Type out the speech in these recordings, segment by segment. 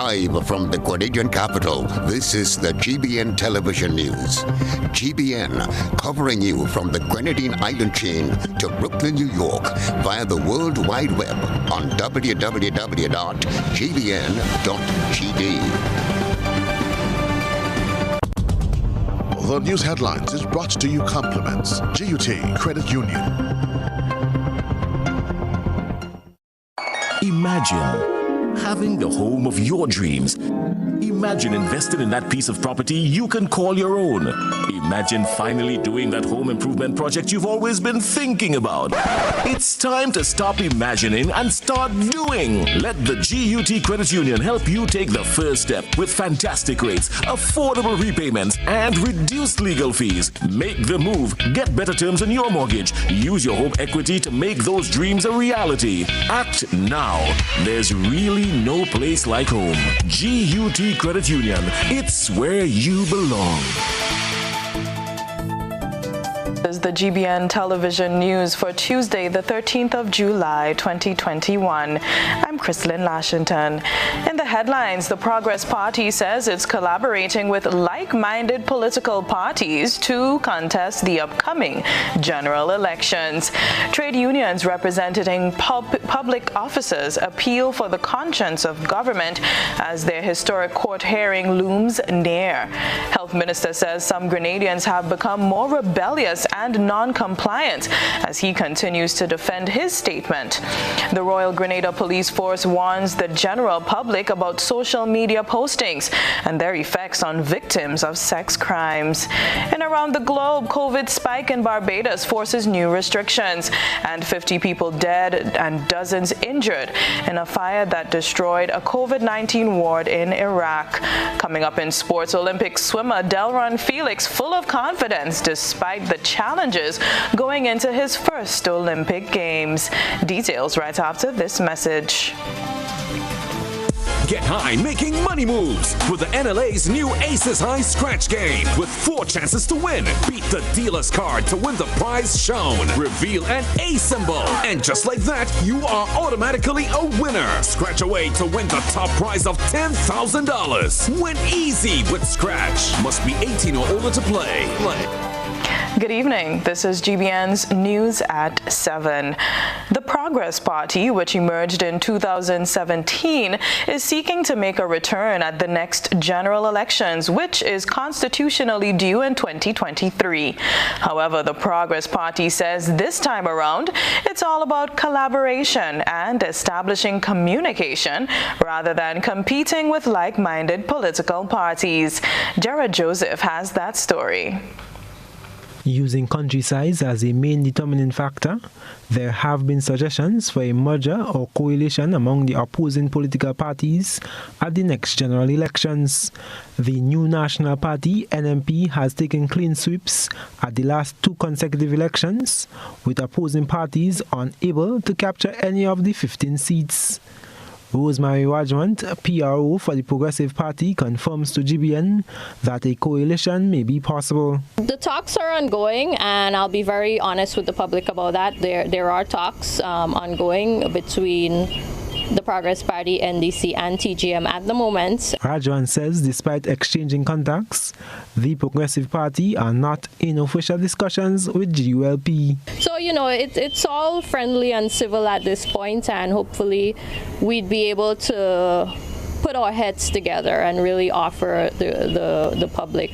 Live from the Grenadian capital, this is the GBN television news. GBN, covering you from the Grenadine island chain to Brooklyn, New York, via the World Wide Web on www.gbn.gd. The news headlines is brought to you compliments GUT Credit Union. Imagine having the home of your dreams. Imagine investing in that piece of property you can call your own. Imagine finally doing that home improvement project you've always been thinking about. It's time to stop imagining and start doing. Let the GUT Credit Union help you take the first step with fantastic rates, affordable repayments, and reduced legal fees. Make the move. Get better terms on your mortgage. Use your home equity to make those dreams a reality. Act now. There's really no place like home. GUT Credit Union. It's where you belong. This is the GBN television news for Tuesday, the 13th of July, 2021. I'm Chrislyn, Lashington. In the headlines, the Progress Party says it's collaborating with like-minded political parties to contest the upcoming general elections. Trade unions representing public officers appeal for the conscience of government as their historic court hearing looms near. Health Minister says some Grenadians have become more rebellious and non-compliant as he continues to defend his statement. The Royal Grenada Police Force warns the general public about social media postings and their effects on victims of sex crimes. And around the globe, COVID spike in Barbados forces new restrictions and 50 people dead and dozens injured in a fire that destroyed a COVID-19 ward in Iraq. Coming up in sports, Olympic swimmer Delron Felix full of confidence despite the challenges going into his first Olympic Games. Details right after this message. Get high making money moves with the NLA's new Aces High Scratch game with 4 chances to win. Beat the dealer's card to win the prize shown. Reveal an A symbol. And just like that, you are automatically a winner. Scratch away to win the top prize of $10,000. Win easy with Scratch. Must be 18 or older to play. Good evening. This is GBN's News at 7. The Progress Party, which emerged in 2017, is seeking to make a return at the next general elections, which is constitutionally due in 2023. However, the Progress Party says this time around, it's all about collaboration and establishing communication rather than competing with like-minded political parties. Jared Joseph has that story. Using country size as a main determining factor, there have been suggestions for a merger or coalition among the opposing political parties at the next general elections. The New National Party, NNP, has taken clean sweeps at the last 2 consecutive elections, with opposing parties unable to capture any of the 15 seats. Rosemary Wajwant, PRO for the Progressive Party, confirms to GBN that a coalition may be possible. The talks are ongoing, and I'll be very honest with the public about that. There are talks ongoing between the Progress Party, NDC, and TGM at the moment. Rajwan says despite exchanging contacts, the Progressive Party are not in official discussions with GULP. So, it's all friendly and civil at this point, and hopefully we'd be able to put our heads together and really offer the public,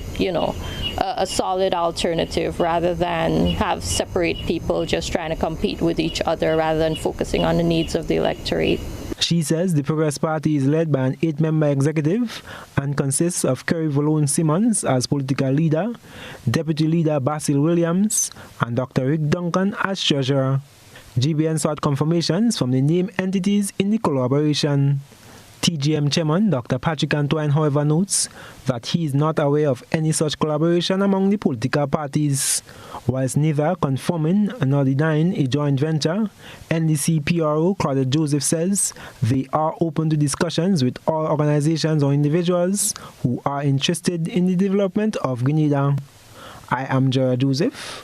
a solid alternative rather than have separate people just trying to compete with each other rather than focusing on the needs of the electorate. She says the Progress Party is led by an 8-member executive and consists of Kerry Valone Simmons as political leader, Deputy Leader Basil Williams, and Dr. Rick Duncan as treasurer. GBN sought confirmations from the named entities in the collaboration. TGM Chairman Dr. Patrick Antoine, however, notes that he is not aware of any such collaboration among the political parties. Whilst neither confirming nor denying a joint venture, NDC PRO Claudette Joseph says they are open to discussions with all organizations or individuals who are interested in the development of Grenada. I am Jared Joseph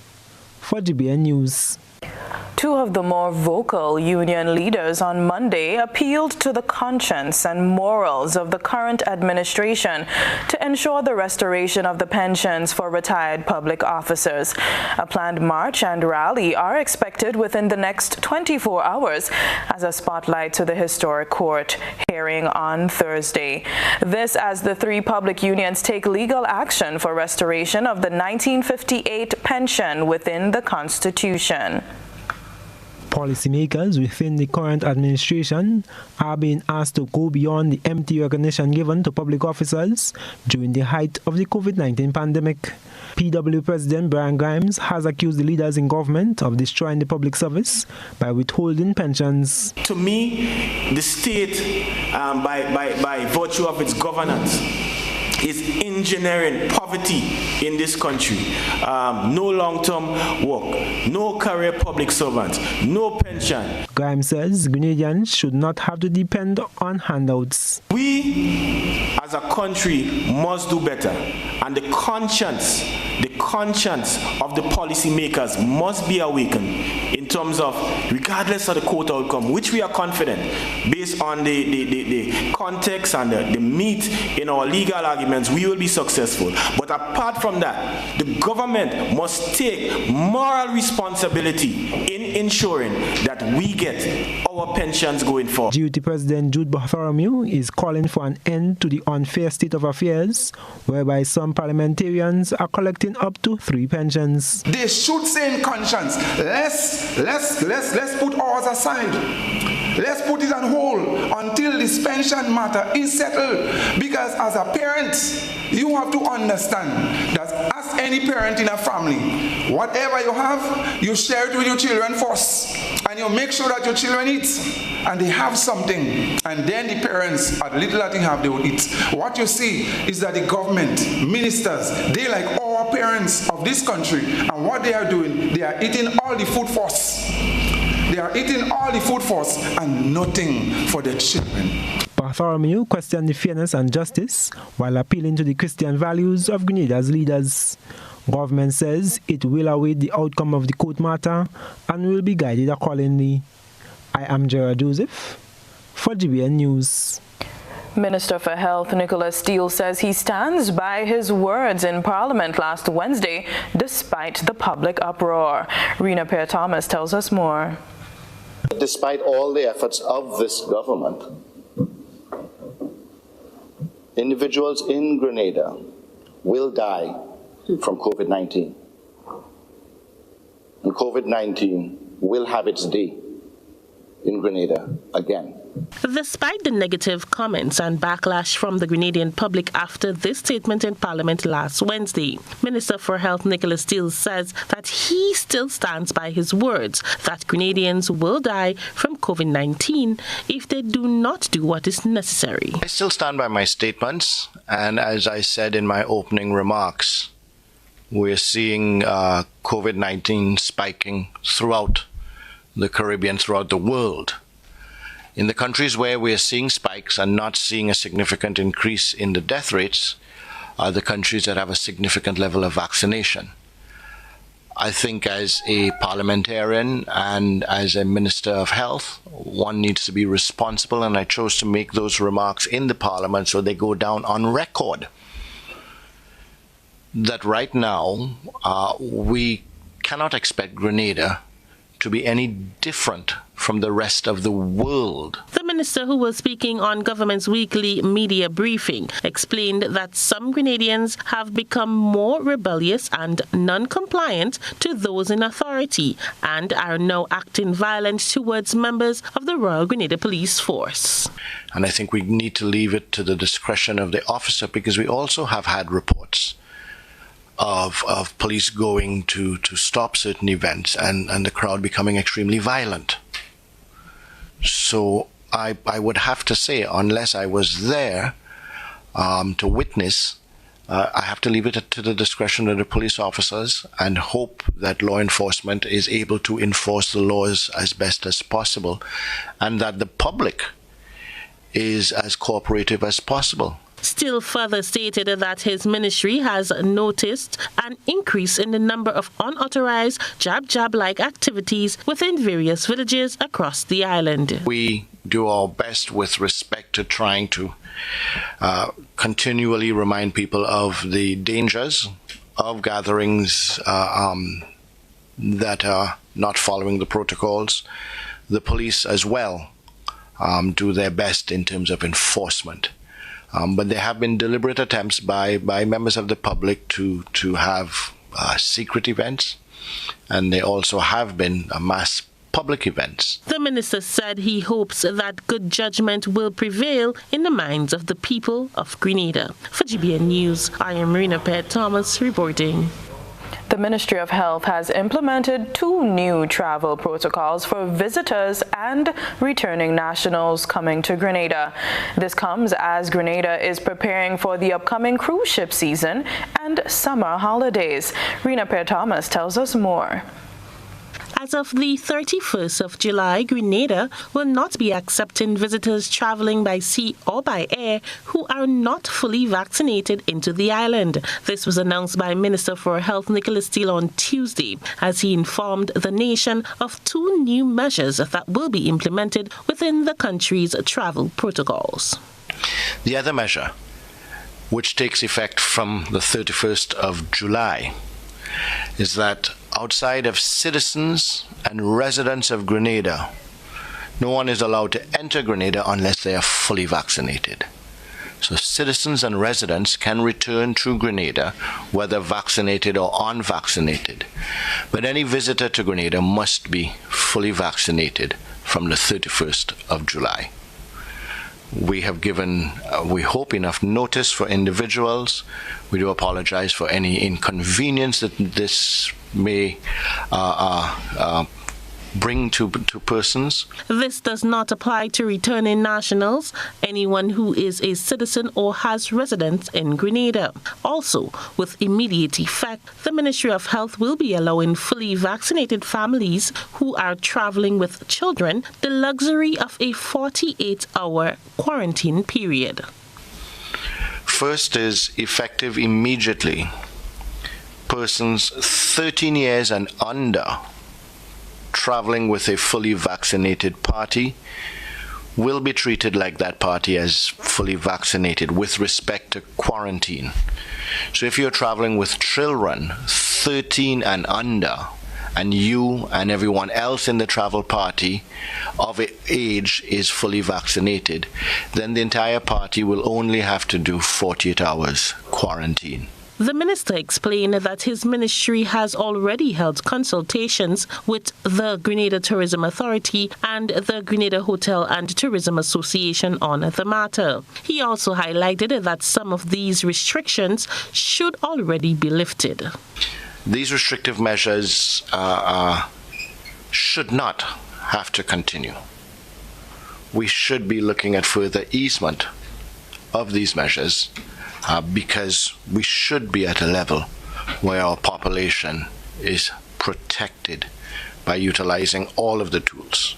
for GBN News. Two of the more vocal union leaders on Monday appealed to the conscience and morals of the current administration to ensure the restoration of the pensions for retired public officers. A planned march and rally are expected within the next 24 hours as a spotlight to the historic court hearing on Thursday. This as the three public unions take legal action for restoration of the 1958 pension within the Constitution. Policymakers within the current administration are being asked to go beyond the empty recognition given to public officers during the height of the COVID-19 pandemic. PW President Brian Grimes has accused the leaders in government of destroying the public service by withholding pensions. To me, the state, by virtue of its governance, is engineering poverty in this country. No long-term work, no career public servants, no pension. Grimes says Grenadians should not have to depend on handouts. We, as a country, must do better, and the conscience of the policymakers must be awakened in terms of, regardless of the court outcome, which we are confident, based on the context and the meat in our legal arguments, we will be successful. But apart from that, the government must take moral responsibility in ensuring that we get our pensions going forward. GUT President Jude Bartholomew is calling for an end to the unfair state of affairs whereby some parliamentarians are collecting up to 3 pensions. They should say in conscience, let's put ours aside. Let's put it on hold until this pension matter is settled. Because as a parent, you have to understand that as any parent in a family, whatever you have, you share it with your children first. And you make sure that your children eat and they have something. And then the parents, at little that they have, they will eat. What you see is that the government, ministers, they like all parents of this country. And what they are doing, they are eating all the food first. They are eating all the food first and nothing for their children. Bartholomew questioned the fairness and justice while appealing to the Christian values of Grenada's leaders. Government says it will await the outcome of the court matter and will be guided accordingly. I am Gerard Joseph for GBN News. Minister for Health Nicholas Steele says he stands by his words in Parliament last Wednesday despite the public uproar. Rena Pear-Thomas tells us more. Despite all the efforts of this government, individuals in Grenada will die from COVID-19. And COVID-19 will have its day in Grenada again. Despite the negative comments and backlash from the Grenadian public after this statement in Parliament last Wednesday, Minister for Health Nicholas Steele says that he still stands by his words that Grenadians will die from COVID-19 if they do not do what is necessary. I still stand by my statements, and as I said in my opening remarks, we're seeing COVID-19 spiking throughout the Caribbean, throughout the world. In the countries where we are seeing spikes and not seeing a significant increase in the death rates are the countries that have a significant level of vaccination. I think as a parliamentarian and as a Minister of Health, one needs to be responsible, and I chose to make those remarks in the Parliament so they go down on record. That right now, we cannot expect Grenada to be any different from the rest of the world. The minister, who was speaking on government's weekly media briefing, explained that some Grenadians have become more rebellious and non-compliant to those in authority and are now acting violent towards members of the Royal Grenada Police Force. And I think we need to leave it to the discretion of the officer, because we also have had reports of police going to stop certain events and the crowd becoming extremely violent. So I would have to say, unless I was there to witness, I have to leave it to the discretion of the police officers and hope that law enforcement is able to enforce the laws as best as possible, and that the public is as cooperative as possible. Steele further stated that his ministry has noticed an increase in the number of unauthorized jab-like activities within various villages across the island. We do our best with respect to trying to continually remind people of the dangers of gatherings that are not following the protocols. The police as well do their best in terms of enforcement. But there have been deliberate attempts by members of the public to have secret events, and there also have been mass public events. The minister said he hopes that good judgment will prevail in the minds of the people of Grenada. For GBN News, I am Marina Pett Thomas reporting. The Ministry of Health has implemented 2 new travel protocols for visitors and returning nationals coming to Grenada. This comes as Grenada is preparing for the upcoming cruise ship season and summer holidays. Rena Per-Thomas tells us more. As of the 31st of July, Grenada will not be accepting visitors traveling by sea or by air who are not fully vaccinated into the island. This was announced by Minister for Health Nicholas Steele on Tuesday, as he informed the nation of 2 new measures that will be implemented within the country's travel protocols. The other measure, which takes effect from the 31st of July, is that outside of citizens and residents of Grenada, no one is allowed to enter Grenada unless they are fully vaccinated. So citizens and residents can return to Grenada, whether vaccinated or unvaccinated. But any visitor to Grenada must be fully vaccinated from the 31st of July. We have given, we hope, enough notice for individuals. We do apologize for any inconvenience that this may bring to persons. This does not apply to returning nationals, anyone who is a citizen or has residence in Grenada. Also, with immediate effect, the Ministry of Health will be allowing fully vaccinated families who are traveling with children the luxury of a 48-hour quarantine period. First is effective immediately. Persons 13 years and under traveling with a fully vaccinated party will be treated like that party as fully vaccinated with respect to quarantine. So if you're traveling with children 13 and under, and you and everyone else in the travel party of age is fully vaccinated, then the entire party will only have to do 48 hours quarantine. The minister explained that his ministry has already held consultations with the Grenada Tourism Authority and the Grenada Hotel and Tourism Association on the matter. He also highlighted that some of these restrictions should already be lifted. These restrictive measures should not have to continue. We should be looking at further easement of these measures because we should be at a level where our population is protected by utilizing all of the tools.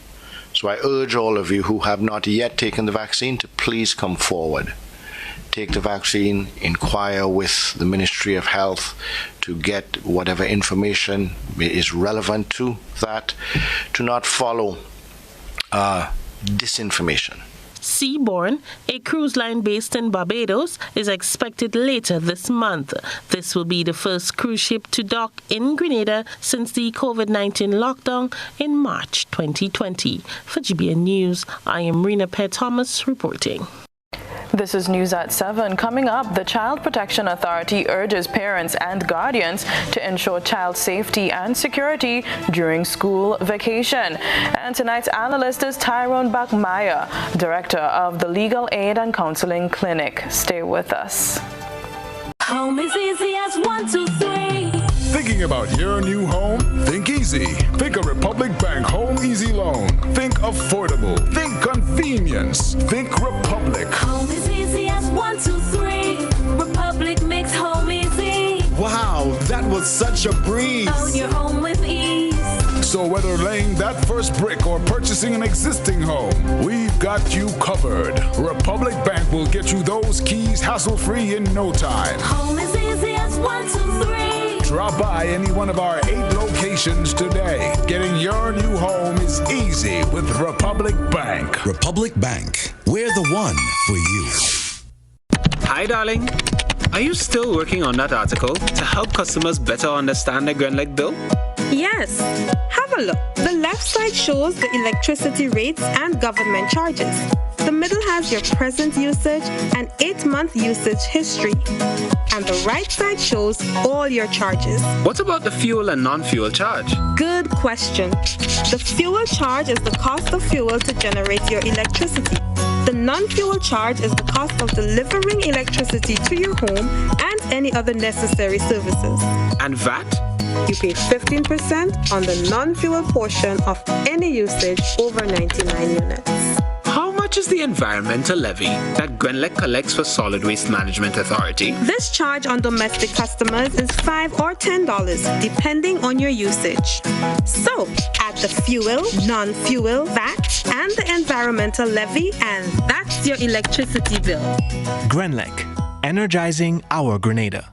So I urge all of you who have not yet taken the vaccine to please come forward. Take the vaccine, inquire with the Ministry of Health to get whatever information is relevant to that, to not follow disinformation. Seabourn, a cruise line based in Barbados, is expected later this month. This will be the first cruise ship to dock in Grenada since the COVID-19 lockdown in March 2020. For GBN News, I am Rena Pett-Thomas reporting. This is News at 7. Coming up, the Child Protection Authority urges parents and guardians to ensure child safety and security during school vacation. And tonight's analyst is Tyrone Bachmeyer, Director of the Legal Aid and Counseling Clinic. Stay with us. Home is easy as 1, 2, 3. Thinking about your new home? Think easy. Think a Republic Bank Home Easy Loan. Think affordable. Think convenience. Think Republic. Home is easy as 1, 2, 3. Republic makes home easy. Wow, that was such a breeze. Own your home with ease. So whether laying that first brick or purchasing an existing home, we've got you covered. Republic Bank will get you those keys hassle-free in no time. Home is easy as 1, 2, 3. Drop by any one of our 8 locations today. Getting your new home is easy with Republic Bank. Republic Bank, we're the one for you. Hi, darling. Are you still working on that article to help customers better understand their Grenlec bill? Yes. Have a look. The left side shows the electricity rates and government charges. The middle has your present usage and 8-month usage history. And the right side shows all your charges. What about the fuel and non-fuel charge? Good question. The fuel charge is the cost of fuel to generate your electricity. The non-fuel charge is the cost of delivering electricity to your home and any other necessary services. And VAT? You pay 15% on the non-fuel portion of any usage over 99 units. How much is the environmental levy that Grenlec collects for Solid Waste Management Authority? This charge on domestic customers is $5 or $10, depending on your usage. So, add the fuel, non-fuel, VAT, and the environmental levy, and that's your electricity bill. Grenlec, energizing our Grenada.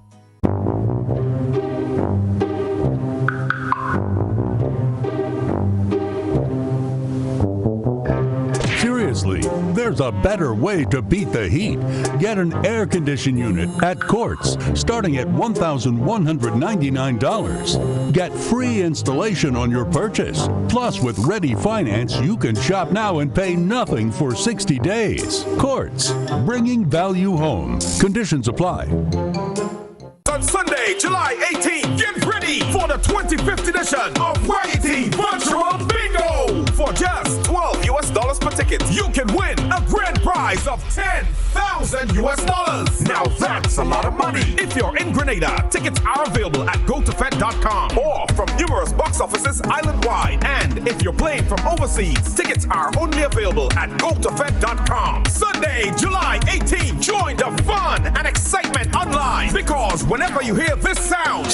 Seriously, there's a better way to beat the heat. Get an air condition unit at Quartz, starting at $1,199. Get free installation on your purchase. Plus, with Ready Finance, you can shop now and pay nothing for 60 days. Quartz, bringing value home. Conditions apply. On Sunday, July 18th, get ready for the 25th edition of YT Virtual Bingo. For just $12 per ticket, you can win a grand prize of $10,000. Now that's a lot of money. If you're in Grenada, tickets are available at gotofed.com or from numerous box offices island-wide. And if you're playing from overseas, tickets are only available at gotofed.com. Sunday, July 18th, join the fun and excitement online, because whenever you hear this sound,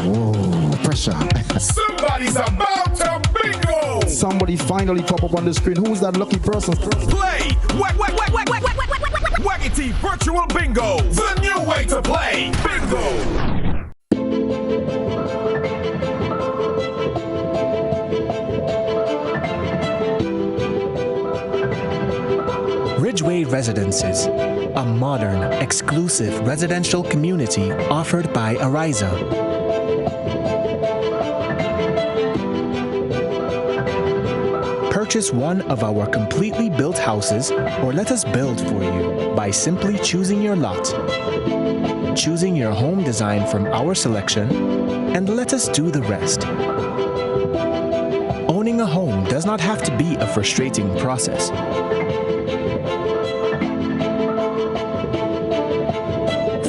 oh, pressure. Somebody's about to bingo. Somebody finally pop up on the screen. Who's that lucky person? Play Waggity Virtual Bingo, the new way to play bingo. Ridgeway Residences, a modern, exclusive residential community offered by Ariza. Purchase one of our completely built houses or let us build for you by simply choosing your lot, choosing your home design from our selection, and let us do the rest. Owning a home does not have to be a frustrating process.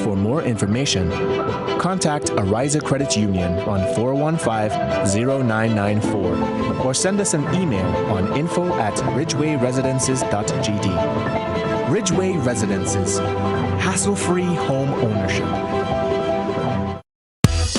For more information, contact Ariza Credit Union on 415-0994 or send us an email on info@ridgewayresidences.gd. Ridgeway Residences, hassle-free home ownership.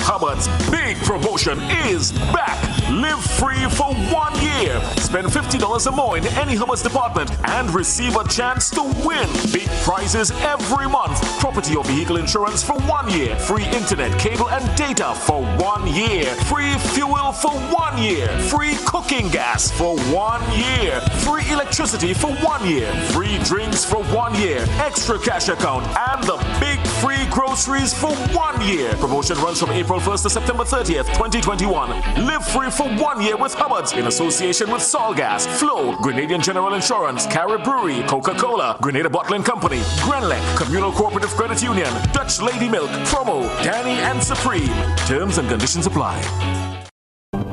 Hubbard's big promotion is back. Live free for 1 year. Spend $50 or more in any Hubbard's department and receive a chance to win big prizes every month. Property or vehicle insurance for 1 year. Free internet, cable, and data for 1 year. Free fuel for 1 year. Free cooking gas for 1 year. Free electricity for 1 year. Free drinks for 1 year. Extra cash account and the big free groceries for 1 year. Promotion runs from April 1st to September 30th, 2021. Live free for 1 year with Hubbard's in association with Solgas, Flow, Grenadian General Insurance, Carib Brewery, Coca-Cola, Grenada Bottling Company, Grenlec, Communal Cooperative Credit Union, Dutch Lady Milk, Promo, Danny, and Supreme. Terms and conditions apply.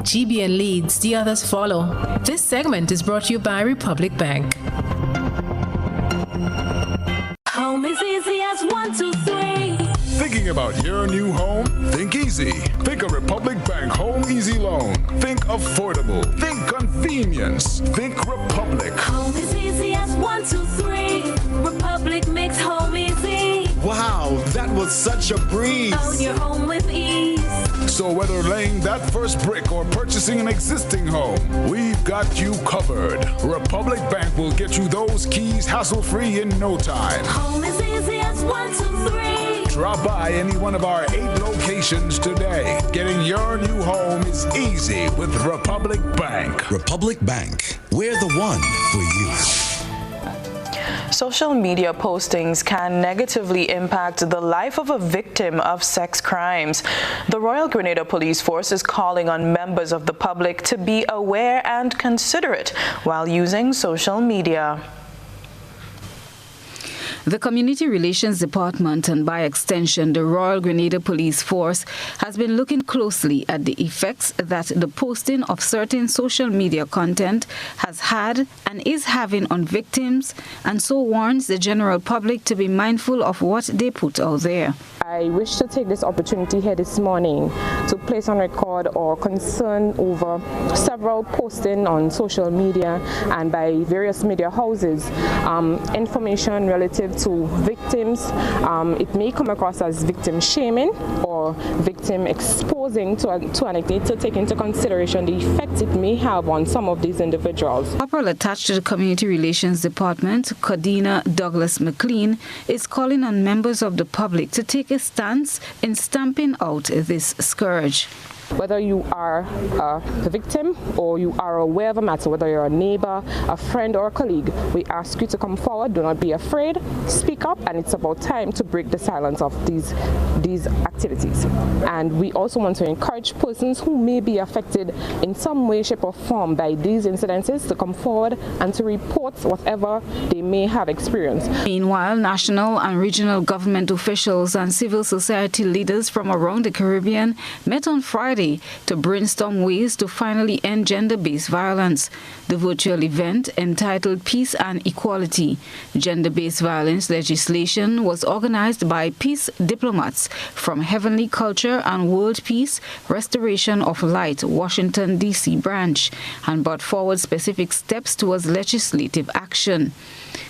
GBN leads, the others follow. This segment is brought to you by Republic Bank. Home is easy as 1, 2, 3. Thinking about your new home? Think easy. Think a Republic Bank Home Easy Loan. Think affordable. Think convenience. Think Republic. Home is easy as 1, 2, 3. Republic makes home easy. Wow, that was such a breeze. Own your home with ease. So whether laying that first brick or purchasing an existing home, we've got you covered. Republic Bank will get you those keys hassle-free in no time. Home is easy as 1, 2, 3. Drop by any one of our 8 locations today. Getting your new home is easy with Republic Bank. Republic Bank, we're the one for you. Social media postings can negatively impact the life of a victim of sex crimes. The Royal Grenada Police Force is calling on members of the public to be aware and considerate while using social media. The Community Relations Department, and by extension the Royal Grenada Police Force, has been looking closely at the effects that the posting of certain social media content has had and is having on victims, and so warns the general public to be mindful of what they put out there. I wish to take this opportunity here this morning to place on record our concern over several posting on social media and by various media houses, information relative to victims. It may come across as victim shaming or victim exposing to an need to take into consideration the effect it may have on some of these individuals. Corporal attached to the Community Relations Department, Cardina Douglas McLean, is calling on members of the public to take a stance in stamping out this scourge. Whether you are a victim or you are aware of a matter, whether you're a neighbor, a friend or a colleague, we ask you to come forward. Do not be afraid. Speak up, and it's about time to break the silence of these activities. And we also want to encourage persons who may be affected in some way, shape or form by these incidences to come forward and to report whatever they may have experienced. Meanwhile, national and regional government officials and civil society leaders from around the Caribbean met on Friday to brainstorm ways to finally end gender-based violence. The virtual event, entitled Peace and Equality, Gender-Based Violence Legislation, was organized by peace diplomats from Heavenly Culture and World Peace Restoration of Light, Washington, D.C. branch, and brought forward specific steps towards legislative action.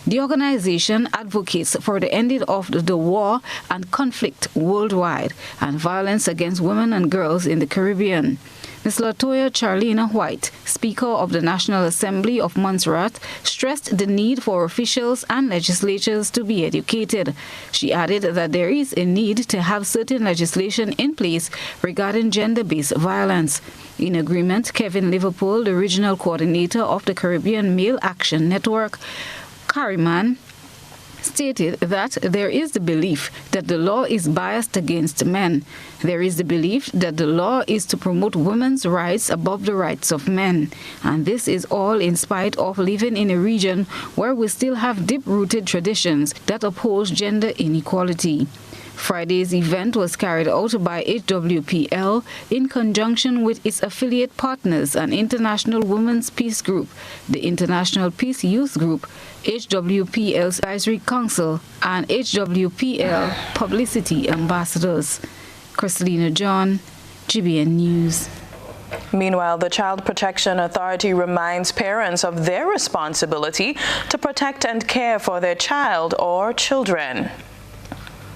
The organization advocates for the ending of the war and conflict worldwide and violence against women and girls in the Caribbean. Ms. Latoya Charlena White, Speaker of the National Assembly of Montserrat, stressed the need for officials and legislatures to be educated. She added that there is a need to have certain legislation in place regarding gender-based violence. In agreement, Kevin Liverpool, the regional coordinator of the Caribbean Male Action Network, Carriman, stated that there is the belief that the law is biased against men. There is the belief that the law is to promote women's rights above the rights of men. And this is all in spite of living in a region where we still have deep-rooted traditions that uphold gender inequality. Friday's event was carried out by HWPL in conjunction with its affiliate partners and International Women's Peace Group, the International Peace Youth Group, HWPL's Advisory Council, and HWPL Publicity Ambassadors. Chrislyn John, GBN News. Meanwhile, the Child Protection Authority reminds parents of their responsibility to protect and care for their child or children.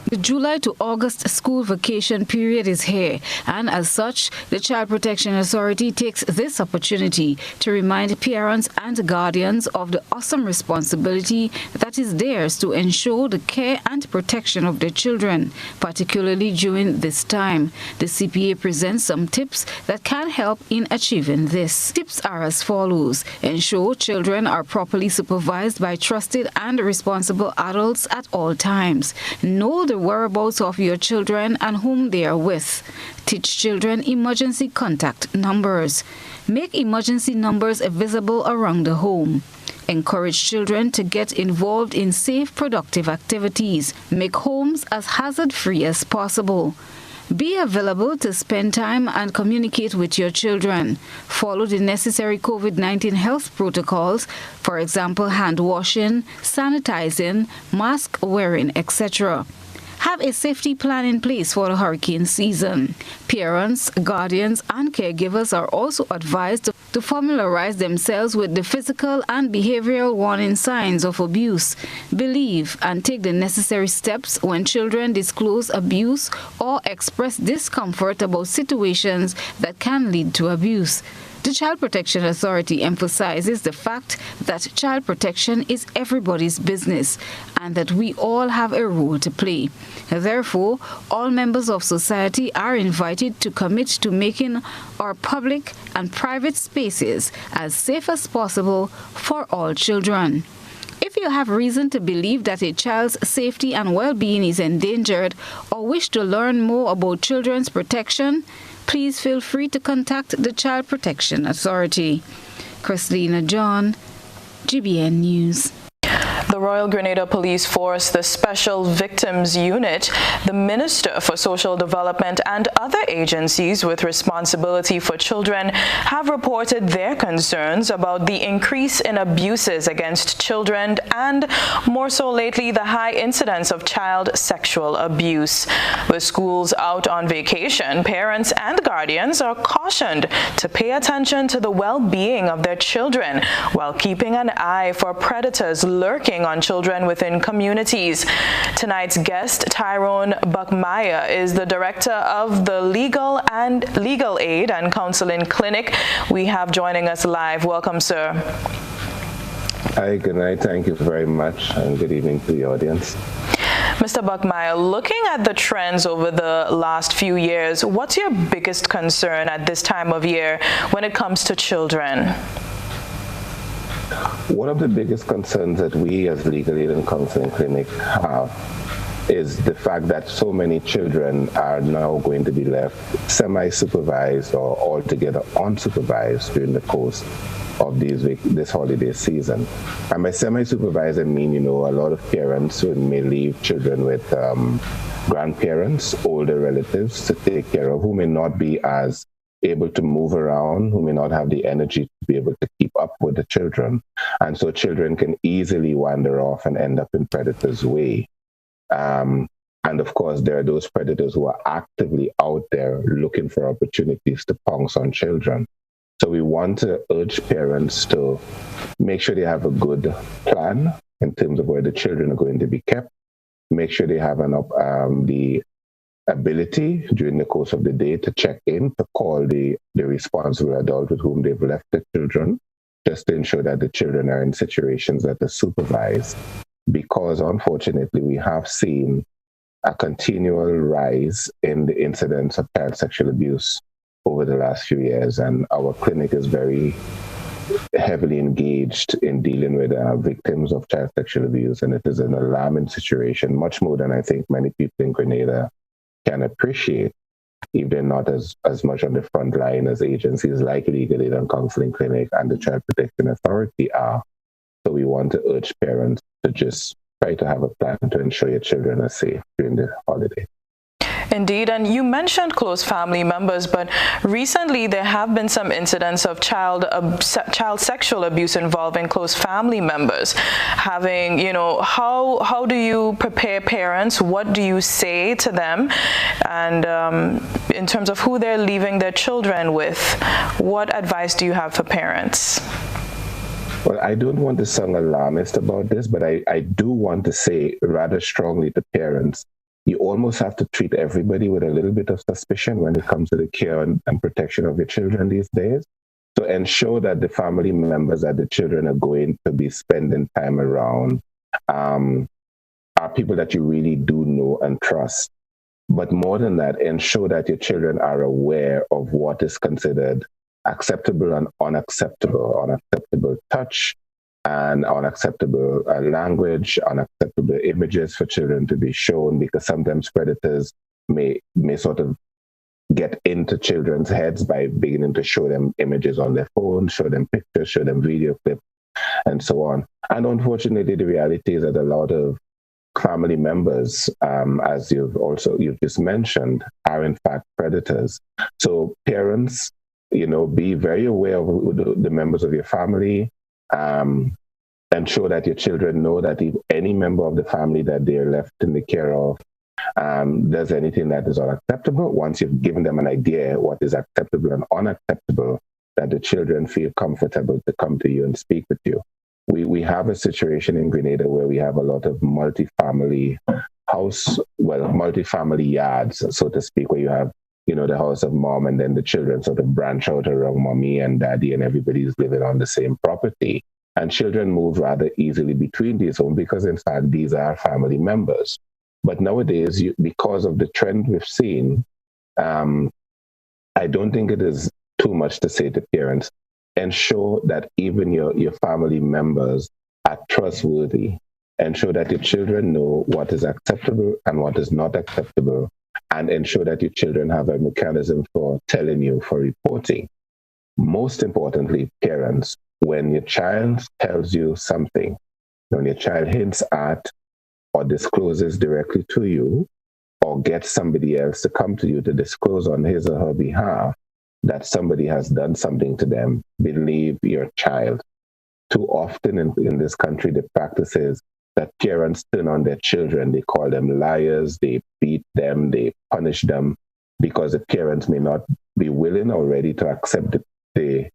The July to August school vacation period is here, and as such, the Child Protection Authority takes this opportunity to remind parents and guardians of the awesome responsibility that is theirs to ensure the care and protection of their children, particularly during this time. The CPA presents some tips that can help in achieving this. Tips are as follows. Ensure children are properly supervised by trusted and responsible adults at all times. Know the whereabouts of your children and whom they are with. Teach children emergency contact numbers. Make emergency numbers visible around the home. Encourage children to get involved in safe, productive activities. Make homes as hazard-free as possible. Be available to spend time and communicate with your children. Follow the necessary COVID-19 health protocols, for example, hand washing, sanitizing, mask wearing, etc. have a safety plan in place for the hurricane season. Parents, guardians, and caregivers are also advised to familiarize themselves with the physical and behavioral warning signs of abuse, believe, and take the necessary steps when children disclose abuse or express discomfort about situations that can lead to abuse. The Child Protection Authority emphasizes the fact that child protection is everybody's business and that we all have a role to play. Therefore, all members of society are invited to commit to making our public and private spaces as safe as possible for all children. If you have reason to believe that a child's safety and well-being is endangered or wish to learn more about children's protection, please feel free to contact the Child Protection Authority. Chrislyn John, GBN News. The Royal Grenada Police Force, the Special Victims Unit, the Minister for Social Development, and other agencies with responsibility for children have reported their concerns about the increase in abuses against children and, more so lately, the high incidence of child sexual abuse. With schools out on vacation, parents and guardians are cautioned to pay attention to the well-being of their children while keeping an eye for predators lurking on children within communities. Tonight's guest, Tyrone Buckmeyer, is the director of the Legal Aid and Counseling Clinic. We have joining us live. Welcome, sir. Hi, good night. Thank you very much, and good evening to the audience. Mr. Buckmeyer, looking at the trends over the last few years, what's your biggest concern at this time of year when it comes to children? One of the biggest concerns that we as Legal Aid and Counseling Clinic have is the fact that so many children are now going to be left semi-supervised or altogether unsupervised during the course of this holiday season. And by semi-supervised, I mean, a lot of parents who may leave children with grandparents, older relatives to take care of, who may not be as able to move around, who may not have the energy to be able to keep up with the children. And so children can easily wander off and end up in predators' way. And of course, there are those predators who are actively out there looking for opportunities to pounce on children. So we want to urge parents to make sure they have a good plan in terms of where the children are going to be kept, make sure they have the ability during the course of the day to check in, to call the responsible adult with whom they've left the children, just to ensure that the children are in situations that are supervised. Because unfortunately, we have seen a continual rise in the incidence of child sexual abuse over the last few years, and our clinic is very heavily engaged in dealing with victims of child sexual abuse, and it is an alarming situation, much more than I think many people in Grenada can appreciate, if they're not as much on the front line as agencies like Legal Aid and Counseling Clinic and the Child Protection Authority are. So we want to urge parents to just try to have a plan to ensure your children are safe during the holiday. Indeed, and you mentioned close family members, but recently there have been some incidents of child sexual abuse involving close family members. How do you prepare parents? What do you say to them? And in terms of who they're leaving their children with, what advice do you have for parents? Well, I don't want to sound alarmist about this, but I do want to say rather strongly to parents, you almost have to treat everybody with a little bit of suspicion when it comes to the care and protection of your children these days. So ensure that the family members that the children are going to be spending time around are people that you really do know and trust. But more than that, ensure that your children are aware of what is considered acceptable and unacceptable touch, and unacceptable language, unacceptable images for children to be shown, because sometimes predators may sort of get into children's heads by beginning to show them images on their phone, show them pictures, show them video clips, and so on. And unfortunately, the reality is that a lot of family members, as you've just mentioned, are in fact predators. So parents, be very aware of the members of your family. Ensure that your children know that if any member of the family that they're left in the care of does anything that is unacceptable. Once you've given them an idea what is acceptable and unacceptable, that the children feel comfortable to come to you and speak with you. We have a situation in Grenada where we have a lot of multi-family yards, so to speak, where you have, the house of mom and then the children sort of branch out around mommy and daddy and everybody's living on the same property. And children move rather easily between these homes because, in fact, these are family members. But nowadays, because of the trend we've seen, I don't think it is too much to say to parents, ensure that even your family members are trustworthy. Ensure that your children know what is acceptable and what is not acceptable, and ensure that your children have a mechanism for telling you, for reporting. Most importantly, parents, when your child tells you something, when your child hints at or discloses directly to you, or gets somebody else to come to you to disclose on his or her behalf that somebody has done something to them, believe your child. Too often in this country, the practice is that parents turn on their children. They call them liars, they beat them, they punish them, because the parents may not be willing or ready to accept the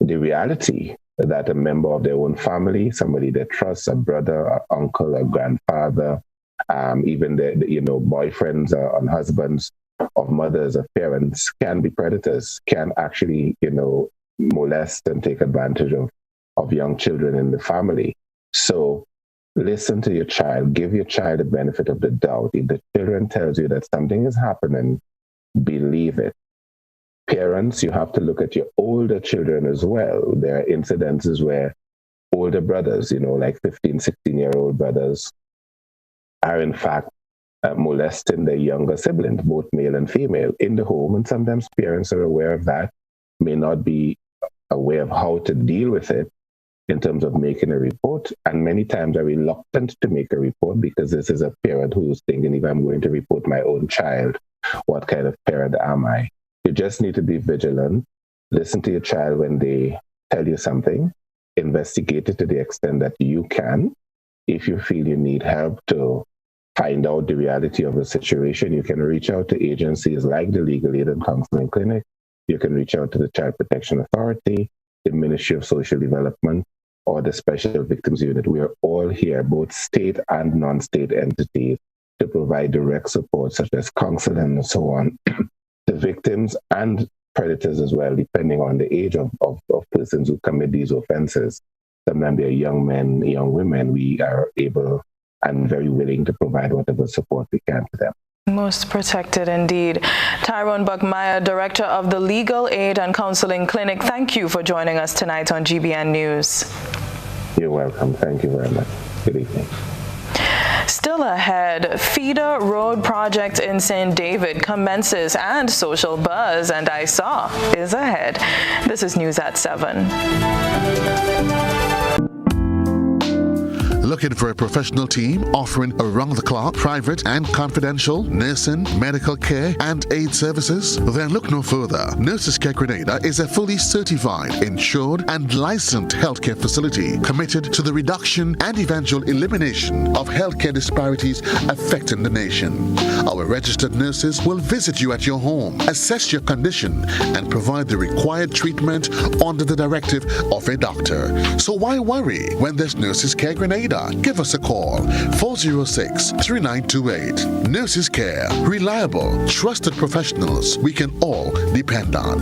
reality that a member of their own family, somebody they trust, a brother, an uncle, a grandfather, even the boyfriends and husbands of mothers or parents can be predators, can actually, molest and take advantage of young children in the family. So listen to your child, give your child the benefit of the doubt. If the children tells you that something is happening, believe it. Parents, you have to look at your older children as well. There are incidences where older brothers, like 15, 16-year-old brothers, are in fact molesting their younger siblings, both male and female, in the home. And sometimes parents are aware of that, may not be aware of how to deal with it in terms of making a report. And many times are reluctant to make a report because this is a parent who's thinking, if I'm going to report my own child, what kind of parent am I? You just need to be vigilant. Listen to your child when they tell you something. Investigate it to the extent that you can. If you feel you need help to find out the reality of the situation, you can reach out to agencies like the Legal Aid and Counseling Clinic. You can reach out to the Child Protection Authority, the Ministry of Social Development, or the Special Victims Unit. We are all here, both state and non-state entities, to provide direct support, such as counseling and so on, to victims and predators as well, depending on the age of persons who commit these offenses. Sometimes they're young men, young women. We are able and very willing to provide whatever support we can to them. Most protected indeed. Tyrone Buckmeyer, Director of the Legal Aid and Counseling Clinic, thank you for joining us tonight on GBN News. You're welcome. Thank you very much. Good evening. Still ahead, feeder road project in St. David commences and social buzz and I saw is ahead. This is News at 7. Looking for a professional team offering around-the-clock, private and confidential nursing, medical care, and aid services? Then look no further. Nurses Care Grenada is a fully certified, insured, and licensed healthcare facility committed to the reduction and eventual elimination of healthcare disparities affecting the nation. Our registered nurses will visit you at your home, assess your condition, and provide the required treatment under the directive of a doctor. So why worry when there's Nurses Care Grenada? Give us a call, 406-3928. Nurses Care, reliable, trusted professionals we can all depend on.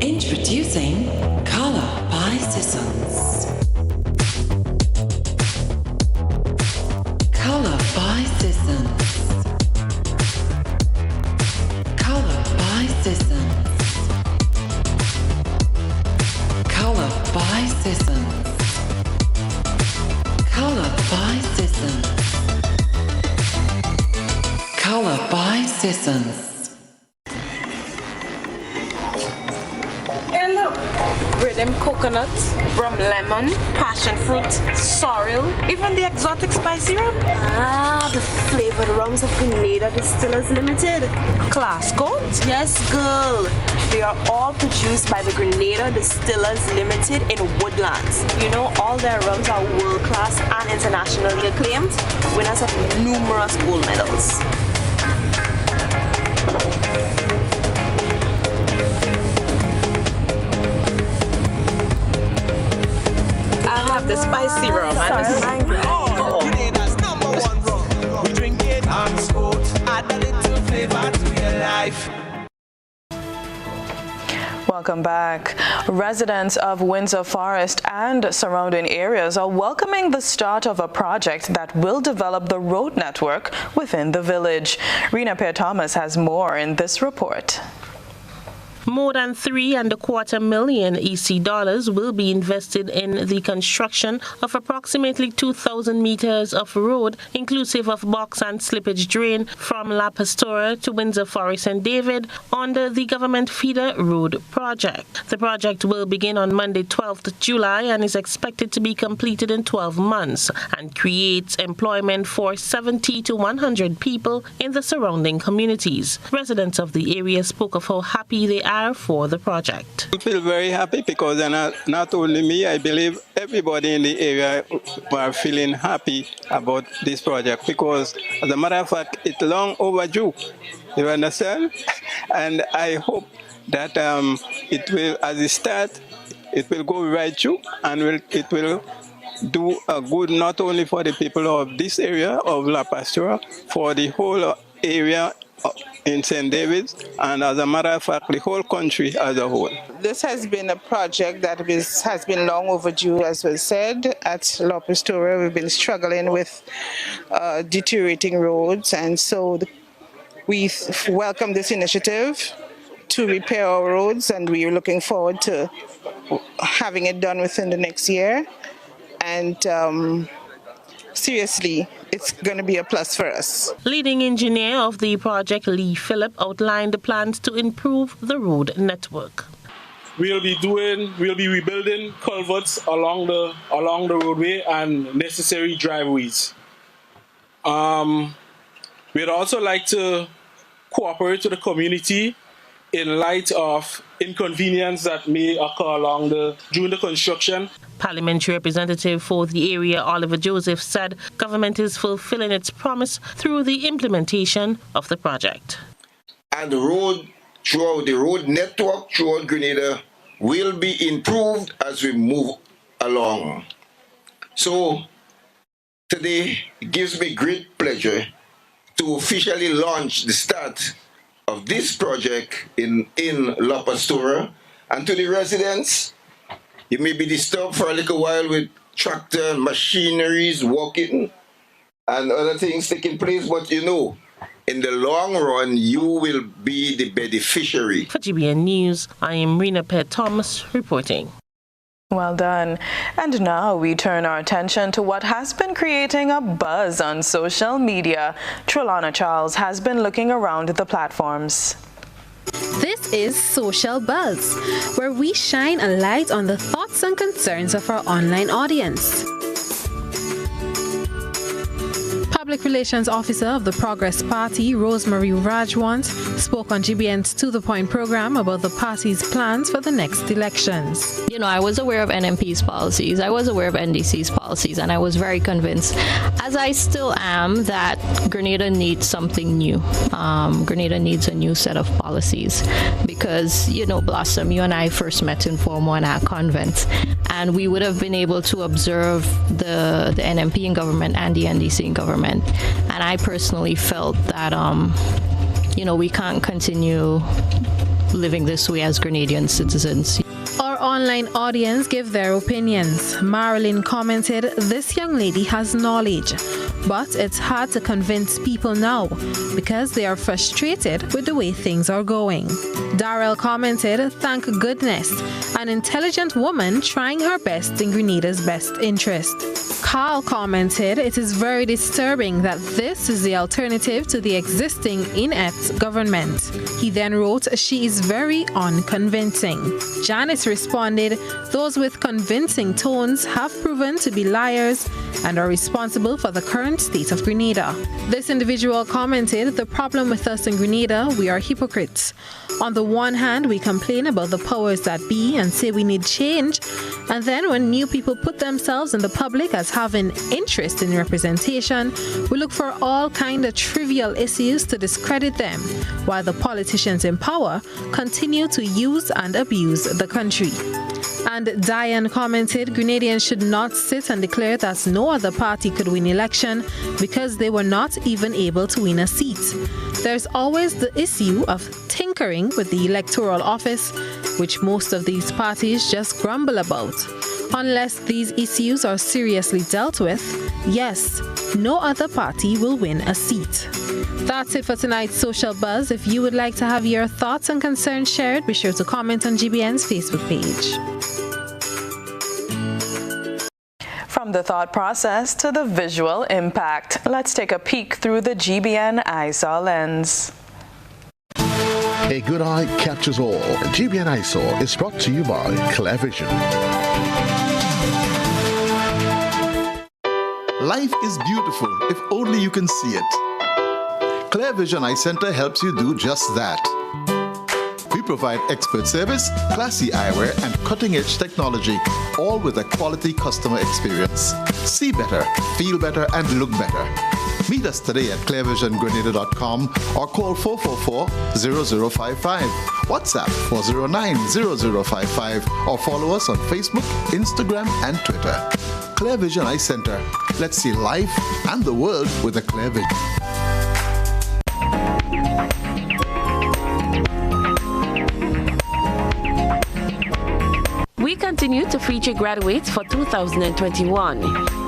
Introducing Color by Seasons. Color by Seasons. Color by Seasons. Color by Seasons. Color by Seasons. Hey, look. Rhythm coconuts, rum lemon, passion fruit, sorrel, even the exotic spicy rum. Ah, the flavored rums of Grenada Distillers Limited. Class codes? Yes, girl. They are all produced by the Grenada Distillers Limited in Woodlands. You know, all their rums are world-class and internationally acclaimed, winners of numerous gold medals. I'll have the spicy rum and the Grenada's #1 rum. We drink it on sport. Add a little flavor to your life. Welcome back. Residents of Windsor Forest and surrounding areas are welcoming the start of a project that will develop the road network within the village. Rena Pear-Thomas has more in this report. More than $3.25 million EC will be invested in the construction of approximately 2,000 meters of road, inclusive of box and slippage drain from La Pastora to Windsor Forest and David under the government feeder road project. The project will begin on Monday, 12th July and is expected to be completed in 12 months and creates employment for 70 to 100 people in the surrounding communities. Residents of the area spoke of how happy they are for the project. I feel very happy because not only me, I believe everybody in the area are feeling happy about this project because, as a matter of fact, it's long overdue. You understand? And I hope that it will, as it starts, it will go right through and it will do a good not only for the people of this area of La Pastora, for the whole area in St. David's, and as a matter of fact, the whole country as a whole. This has been a project that has been long overdue, as was said. At La Pastora, we've been struggling with deteriorating roads, and so we welcome this initiative to repair our roads, and we are looking forward to having it done within the next year. And seriously, it's going to be a plus for us. Leading engineer of the project, Lee Phillip, outlined the plans to improve the road network. We'll be rebuilding culverts along the roadway and necessary driveways. We'd also like to cooperate with the community in light of inconvenience that may occur during the construction. Parliamentary representative for the area, Oliver Joseph, said government is fulfilling its promise through the implementation of the project. And the road network throughout Grenada will be improved as we move along. So today it gives me great pleasure to officially launch the start of this project in La Pastora. And to the residents, you may be disturbed for a little while with tractor and machineries walking and other things taking place, but you know, in the long run, you will be the beneficiary. For GBN News, I am Rena Pear-Thomas reporting. Well done. And now we turn our attention to what has been creating a buzz on social media. Trellona Charles has been looking around the platforms. This is Social Buzz, where we shine a light on the thoughts and concerns of our online audience. Public Relations Officer of the Progress Party, Rosemary Rajwant, spoke on GBN's To The Point program about the party's plans for the next elections. You know, I was aware of NMP's policies, I was aware of NDC's policies, and I was very convinced, as I still am, that Grenada needs something new. Grenada needs a new set of policies because, you know, Blossom, you and I first met in Form 1 at Convent, and we would have been able to observe the NMP in government and the NDC in government. And I personally felt that, you know, we can't continue living this way as Grenadian citizens. Our online audience give their opinions. Marilyn commented, "This young lady has knowledge. But it's hard to convince people now because they are frustrated with the way things are going. Darrell commented, "Thank goodness, an intelligent woman trying her best in Grenada's best interest." Carl commented, "It is very disturbing that this is the alternative to the existing inept government." He then wrote, "She is very unconvincing." Janice responded, "Those with convincing tones have proven to be liars and are responsible for the current state of Grenada." This individual commented, "The problem with us in Grenada, we are hypocrites. On the one hand, we complain about the powers that be and say we need change, and then when new people put themselves in the public as having interest in representation, we look for all kind of trivial issues to discredit them, while the politicians in power continue to use and abuse the country." And Diane commented, "Grenadians should not sit and declare that no other party could win election because they were not even able to win a seat. There's always the issue of tinkering with the electoral office, which most of these parties just grumble about. Unless these issues are seriously dealt with, yes, no other party will win a seat." That's it for tonight's Social Buzz. If you would like to have your thoughts and concerns shared, be sure to comment on GBN's Facebook page. From the thought process to the visual impact, let's take a peek through the GBN eyesore lens. A good eye captures all. GBN Eyesore is brought to you by Clear Vision. Life is beautiful if only you can see it. Clear Vision Eye Center helps you do just that. We provide expert service, classy eyewear, and cutting-edge technology, all with a quality customer experience. See better, feel better, and look better. Meet us today at clearvisiongrenada.com or call 444-0055, WhatsApp 409-0055, or follow us on Facebook, Instagram, and Twitter. Clear Vision Eye Center. Let's see life and the world with a clear vision. We continue to feature graduates for 2021,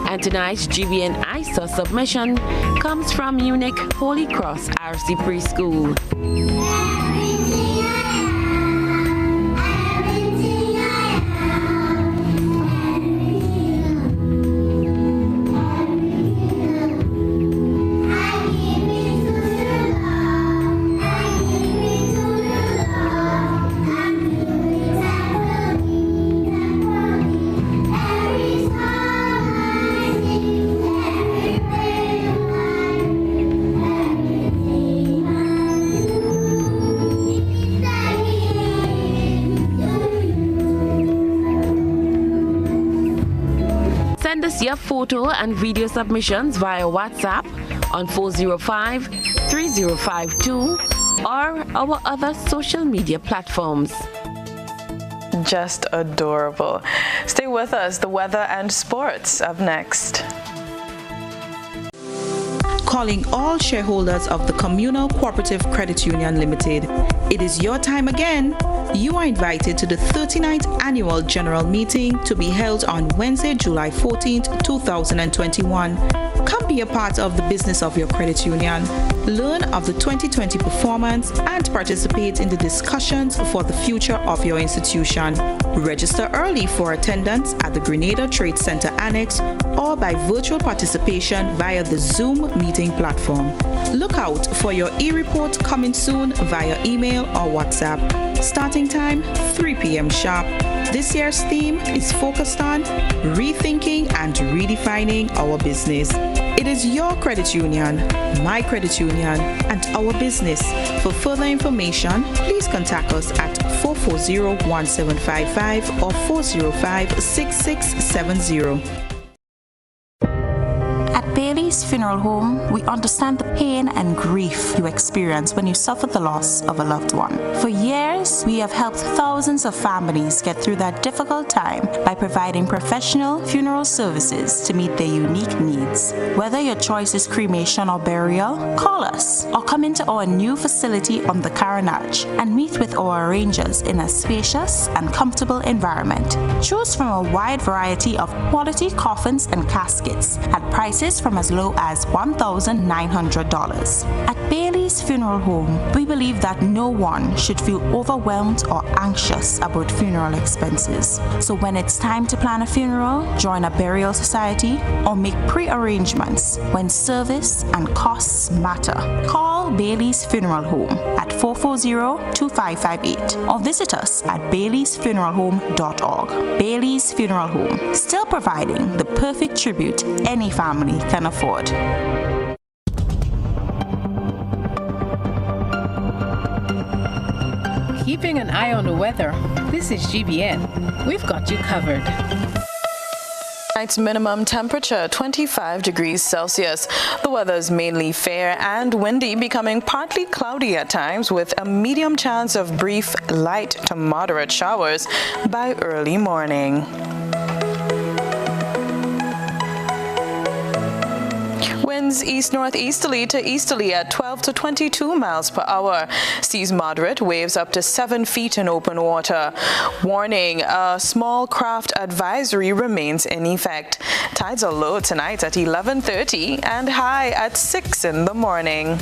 and tonight's GBN eyesore submission comes from Munich Holy Cross RC Preschool. Send us your photo and video submissions via WhatsApp on 405-3052 or our other social media platforms. Just adorable. Stay with us. The weather and sports up next. Calling all shareholders of the Communal Cooperative Credit Union Limited. It is your time again. You are invited to the 39th Annual General Meeting to be held on Wednesday, July 14th, 2021. Come be a part of the business of your credit union. Learn of the 2020 performance and participate in the discussions for the future of your institution. Register early for attendance at the Grenada Trade Center Annex or by virtual participation via the Zoom meeting platform. Look out for your e-report coming soon via email or WhatsApp. Starting time 3 p.m. sharp. This year's theme is focused on rethinking and redefining our business. It is your credit union, my credit union, and our business. For further information, please contact us at 440-1755 or 405-6670. At Bailey's Funeral Home, we understand the pain and grief you experience when you suffer the loss of a loved one. For years, we have helped thousands of families get through that difficult time by providing professional funeral services to meet their unique needs. Whether your choice is cremation or burial, call us or come into our new facility on the Carenage and meet with our arrangers in a spacious and comfortable environment. Choose from a wide variety of quality coffins and caskets at prices from as low low as $1,900. At Bailey's Funeral Home, we believe that no one should feel overwhelmed or anxious about funeral expenses. So when it's time to plan a funeral, join a burial society, or make pre-arrangements when service and costs matter, call Bailey's Funeral Home at 440-2558 or visit us at baileysfuneralhome.org. Bailey's Funeral Home, still providing the perfect tribute any family can afford. Keeping an eye on the weather, this is GBN. We've got you covered. Tonight's minimum temperature 25 degrees Celsius. The weather is mainly fair and windy, becoming partly cloudy at times with a medium chance of brief light to moderate showers by early morning. Winds east-northeasterly to easterly at 12 to 22 miles per hour. Seas moderate, waves up to 7 feet in open water. Warning, a small craft advisory remains in effect. Tides are low tonight at 11:30 and high at 6 in the morning.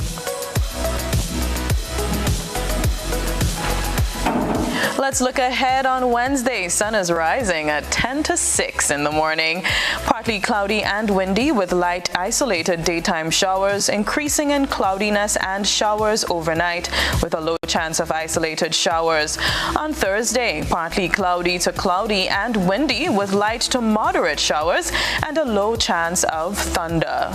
Let's look ahead on Wednesday. Sun is rising at 10 to 6 in the morning. Partly cloudy and windy with light isolated daytime showers, increasing in cloudiness and showers overnight with a low chance of isolated showers. On Thursday, partly cloudy to cloudy and windy with light to moderate showers and a low chance of thunder.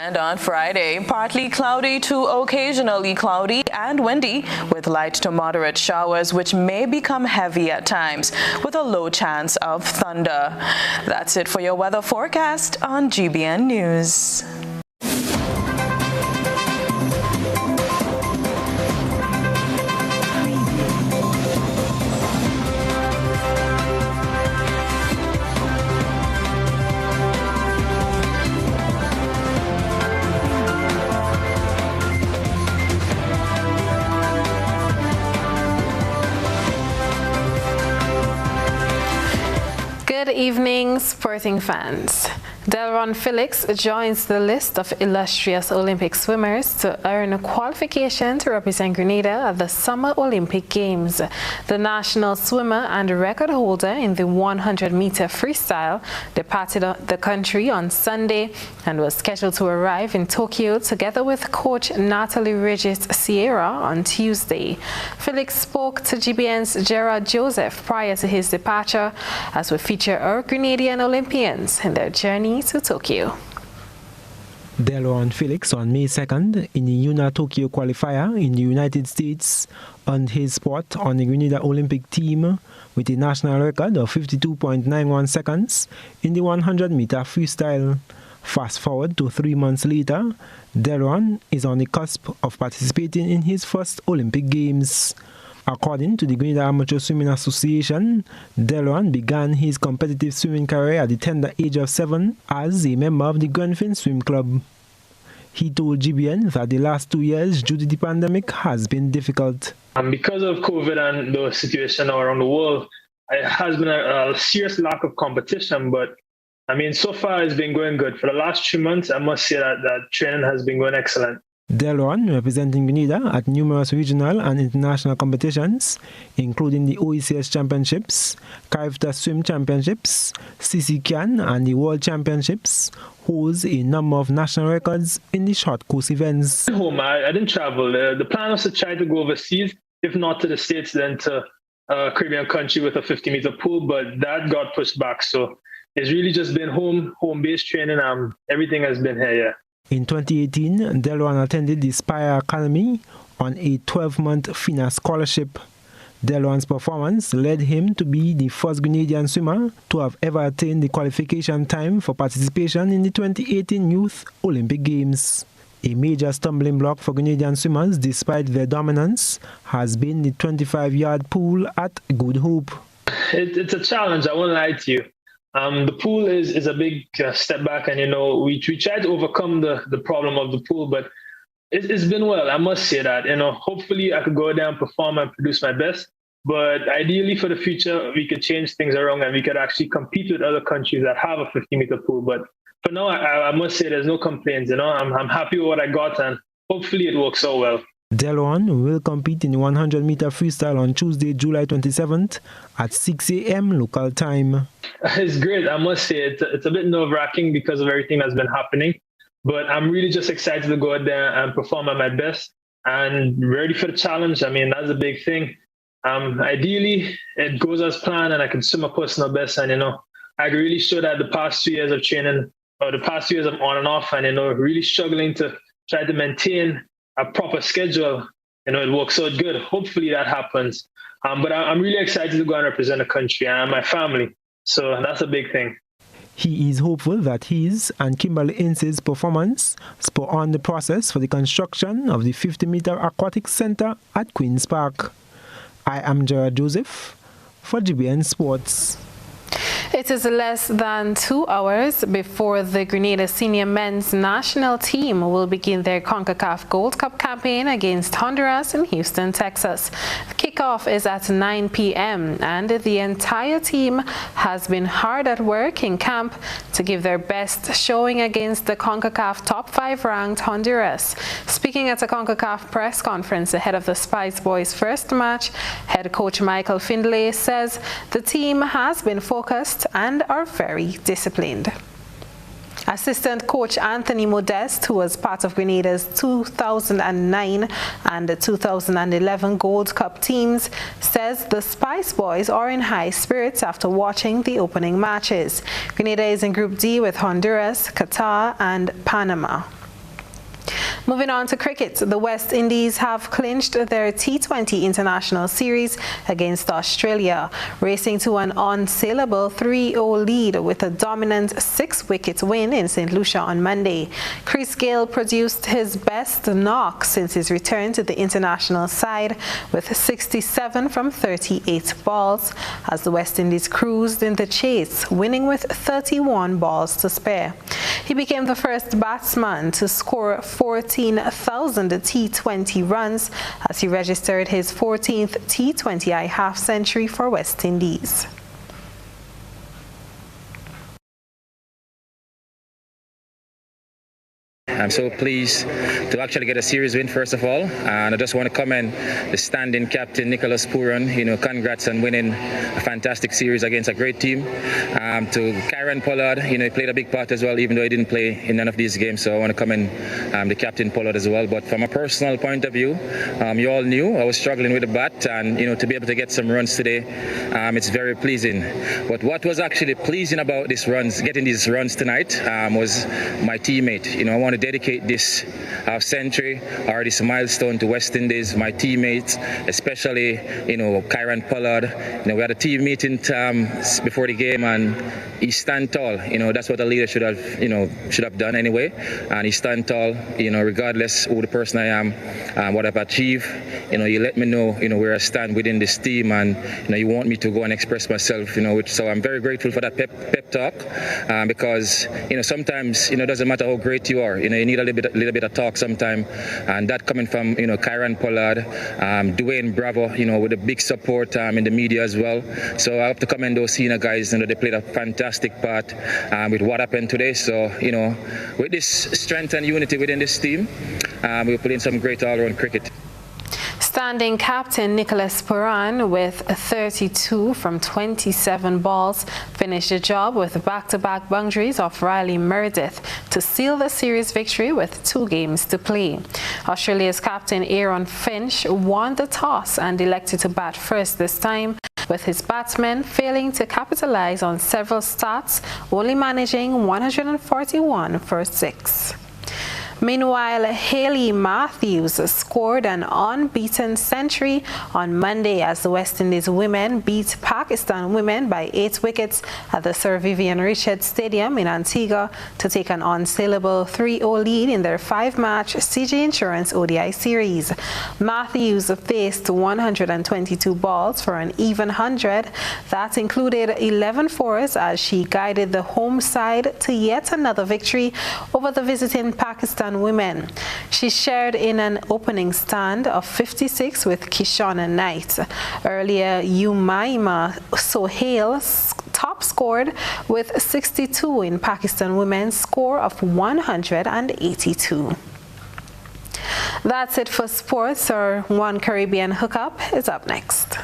And on Friday, partly cloudy to occasionally cloudy and windy with light to moderate showers, which may become heavy at times with a low chance of thunder. That's it for your weather forecast on GBN News. Good evening, sporting fans. Delron Felix joins the list of illustrious Olympic swimmers to earn a qualification to represent Grenada at the Summer Olympic Games. The national swimmer and record holder in the 100-meter freestyle departed the country on Sunday and was scheduled to arrive in Tokyo together with coach Natalie Regis Sierra on Tuesday. Felix spoke to GBN's Gerard Joseph prior to his departure, as we feature our Grenadian Olympians in their journey to Tokyo. Delron Felix on May 2nd in the UNA Tokyo qualifier in the United States earned his spot on the Grenada Olympic team with a national record of 52.91 seconds in the 100-meter freestyle. Fast forward to 3 months later, Delron is on the cusp of participating in his first Olympic Games. According to the Grenada Amateur Swimming Association, Delron began his competitive swimming career at the tender age of 7 as a member of the Grenfell Swim Club. He told GBN that the last 2 years due to the pandemic has been difficult. Because of COVID and the situation around the world, it has been a serious lack of competition, but I mean, so far it's been going good. For the last 3 months, I must say that training has been going excellent. Delron, representing Grenada at numerous regional and international competitions, including the OECS Championships, Carifta Swim Championships, CCCAN and the World Championships, holds a number of national records in the short course events. Home, I didn't travel. The plan was to try to go overseas, if not to the States, then to a Caribbean country with a 50-meter pool, but that got pushed back. So it's really just been home-based training. Everything has been here, yeah. In 2018, Delron attended the Spire Academy on a 12-month FINA scholarship. Delron's performance led him to be the first Grenadian swimmer to have ever attained the qualification time for participation in the 2018 Youth Olympic Games. A major stumbling block for Grenadian swimmers, despite their dominance, has been the 25-yard pool at Good Hope. It's a challenge, I won't lie to you. The pool is a big step back, and we try to overcome the problem of the pool, but it's been well. I must say that hopefully I could go there and perform and produce my best. But ideally for the future, we could change things around and we could actually compete with other countries that have a 50-meter pool. But for now, I must say there's no complaints. I'm happy with what I got, and hopefully it works out well. Delon will compete in the 100-meter freestyle on Tuesday, July 27th at 6 a.m. local time. It's great. I must say it's a bit nerve-wracking because of everything that's been happening. But I'm really just excited to go out there and perform at my best and ready for the challenge. I mean, that's a big thing. Ideally, it goes as planned and I can swim my personal best. And, I really showed that the past 2 years of training, or the past 2 years of on and off, and, really struggling to try to maintain a proper schedule, it works out good. Hopefully that happens. But I'm really excited to go and represent the country and my family. So that's a big thing. He is hopeful that his and Kimberly Ince's performance spur on the process for the construction of the 50-meter aquatic center at Queen's Park. I am Gerard Joseph for GBN Sports. It is less than 2 hours before the Grenada senior men's national team will begin their CONCACAF Gold Cup campaign against Honduras in Houston, Texas. The kickoff is at 9 p.m. and the entire team has been hard at work in camp to give their best showing against the CONCACAF top 5 ranked Honduras. Speaking at a CONCACAF press conference ahead of the Spice Boys' first match, head coach Michael Findlay says the team has been focused and are very disciplined. Assistant coach Anthony Modeste, who was part of Grenada's 2009 and the 2011 Gold Cup teams, says the Spice Boys are in high spirits after watching the opening matches. Grenada is in Group D with Honduras, Qatar and Panama. Moving on to cricket, the West Indies have clinched their T20 international series against Australia, racing to an unsaleable 3-0 lead with a dominant 6-wicket win in St. Lucia on Monday. Chris Gayle produced his best knock since his return to the international side with 67 from 38 balls as the West Indies cruised in the chase, winning with 31 balls to spare. He became the first batsman to score 14,000 T20 runs as he registered his 14th T20I half century for West Indies. I'm so pleased to actually get a series win, first of all, and I just want to commend the standing captain Nicholas Puran. Congrats on winning a fantastic series against a great team. To Kyron Pollard, he played a big part as well, even though he didn't play in none of these games, so I want to commend the captain Pollard as well. But from a personal point of view, you all knew I was struggling with the bat, and to be able to get some runs today, it's very pleasing. But what was actually pleasing about getting these runs tonight, was my teammate. I want to dedicate this half century or this milestone to West Indies, my teammates, especially Kyron Pollard. We had a team meeting before the game, and he stand tall. That's what a leader should have done anyway, and he stand tall. Regardless who the person I am, what I've achieved. You let me know where I stand within this team, and you want me to go and express myself. So I'm very grateful for that pep talk, because sometimes it doesn't matter how great you are. You need a little bit of talk sometime, and that coming from Kyron Pollard, Dwayne Bravo, with a big support in the media as well. So I have to commend those senior guys. They played a fantastic part with what happened today. So with this strength and unity within this team, we're playing some great all-round cricket. Standing captain Nicholas Puran, with 32 from 27 balls, finished the job with back-to-back boundaries of Riley Meredith to seal the series victory with 2 games to play. Australia's captain Aaron Finch won the toss and elected to bat first this time, with his batsmen failing to capitalize on several starts, only managing 141 for 6. Meanwhile, Hayley Matthews scored an unbeaten century on Monday as the West Indies women beat Pakistan women by 8 wickets at the Sir Vivian Richards Stadium in Antigua to take an unsaleable 3-0 lead in their 5-match CG Insurance ODI series. Matthews faced 122 balls for an even 100. That included 11 fours as she guided the home side to yet another victory over the visiting Pakistan Pakistan women. She shared in an opening stand of 56 with Kishona Knight. Earlier, Umaima Sohail top scored with 62 in Pakistan women's score of 182. That's it for sports. Our One Caribbean Hookup is up next.